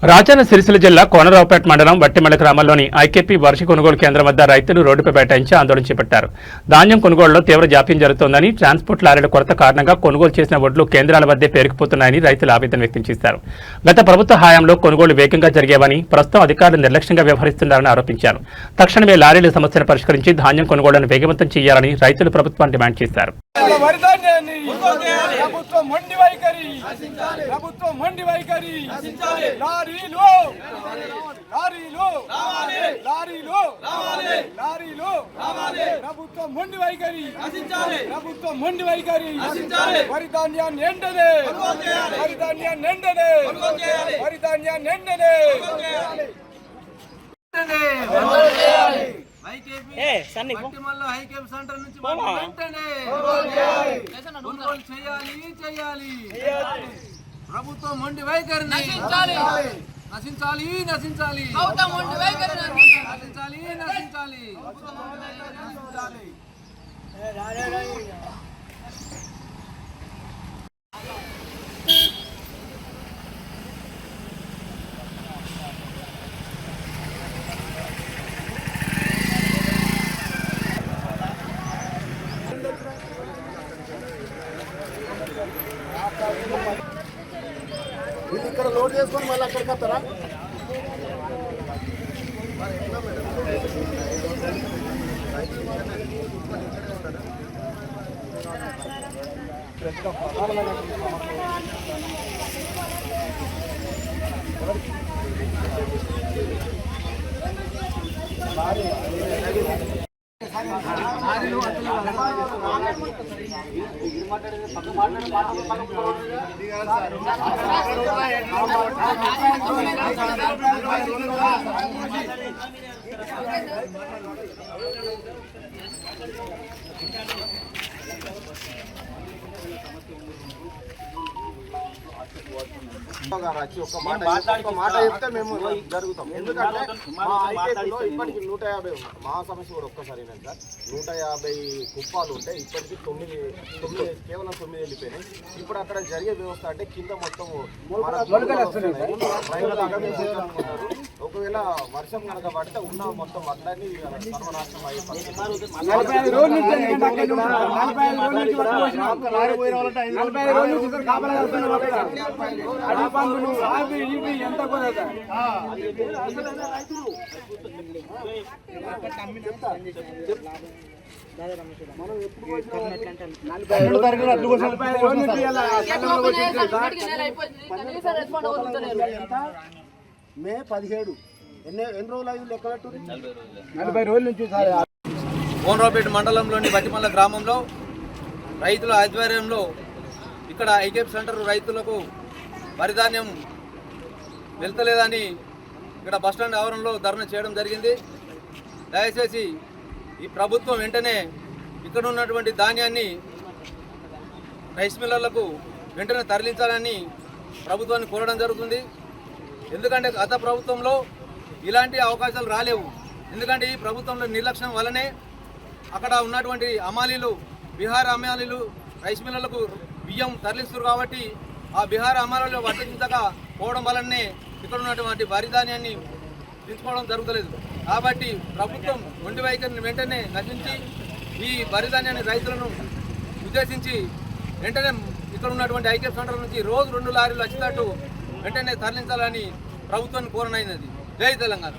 రాజన్న సిరిసిల్ల జిల్లా కోనరావుపేట మండలం వట్టిమల్ల గ్రామంలోని ఐకేపీ వర్ష కొనుగోలు కేంద్రం వద్ద రైతులు రోడ్డుపై బైఠాయించి ఆందోళన చేపట్టారు. ధాన్యం కొనుగోలులో తీవ్ర జాప్యం జరుగుతోందని, ట్రాన్స్పోర్ట్ లారీల కొరత కారణంగా కొనుగోలు చేసిన వడ్లు కేంద్రాల వద్దే పేరుకుపోతున్నాయని రైతులు ఆవేదన వ్యక్తం చేశారు. గత ప్రభుత్వ హయాంలో కొనుగోలు వేగంగా జరిగేవని, ప్రస్తుతం అధికారులు నిర్లక్ష్యంగా వ్యవహరిస్తున్నారని ఆరోపించారు. తక్షణమే లారీల సమస్యను పరిష్కరించి ధాన్యం కొనుగోళ్లను వేగవంతం చేయాలని రైతులు ప్రభుత్వాన్ని డిమాండ్ చేశారు. ఐకేపీ సెంటర్ నుంచి వెంటనే కొనుగోలు చేయాలి. ప్రభుత్వం మొండి వైఖరిని నశించాలి. ఇక్కడ లోడ్ చేసుకొని మళ్ళీ అక్కడికి వస్తారా? ఒక మాట చెప్తే మేము జరుగుతాం. ఎందుకంటే మా ఐకేపీలో ఇప్పటికి 150 మా సమస్య కూడా ఒక్కసారి సార్ 150 కుప్పాలు ఉంటే ఇప్పటికి 9 కేవలం 9 వెళ్ళిపోయినాయి. ఇప్పుడు అక్కడ జరిగే వ్యవస్థ అంటే కింద మొత్తం ఒకవేళ వర్షం కనుక పడితే ఉన్న మొత్తం అందరినీ సర్వనాశనం మే 17 ఎన్ని రోజులు అయ్యి లెక్క పెట్టు 40 రోజుల నుంచి. కోనరావుపేట మండలంలోని వట్టిమల్ల గ్రామంలో రైతుల ఆధ్వర్యంలో ఇక్కడ ఐకేపీ సెంటర్ రైతులకు వరిధాన్యం వెళ్తలేదని ఇక్కడ బస్టాండ్ ఆవరణలో ధర్నా చేయడం జరిగింది. దయచేసి ఈ ప్రభుత్వం వెంటనే ఇక్కడ ఉన్నటువంటి ధాన్యాన్ని రైస్ మిల్లర్లకు వెంటనే తరలించాలని ప్రభుత్వాన్ని కోరడం జరుగుతుంది. ఎందుకంటే గత ప్రభుత్వంలో ఇలాంటి అవకాశాలు రాలేవు. ఎందుకంటే ఈ ప్రభుత్వంలో నిర్లక్ష్యం వల్లనే అక్కడ ఉన్నటువంటి అమాలీలు బీహార్ అమాలీలు రైస్ మిల్లర్లకు బియ్యం తరలిస్తారు. కాబట్టి ఆ బీహార్ అమాలీలు వర్తించక పోవడం వల్లనే ఇక్కడ ఉన్నటువంటి వరి ధాన్యాన్ని తీసుకోవడం జరుగుతలేదు. కాబట్టి ప్రభుత్వం మొండి వైఖరిని వెంటనే నశించి ఈ వరి ధాన్యాన్ని రైతులను ఉద్దేశించి వెంటనే ఇక్కడ ఉన్నటువంటి ఐకేపీ సెంటర్ నుంచి రోజు 2 లారీలు వచ్చేటట్టు వెంటనే తరలించాలని ప్రభుత్వాన్ని కోరనైనది. జై తెలంగాణ.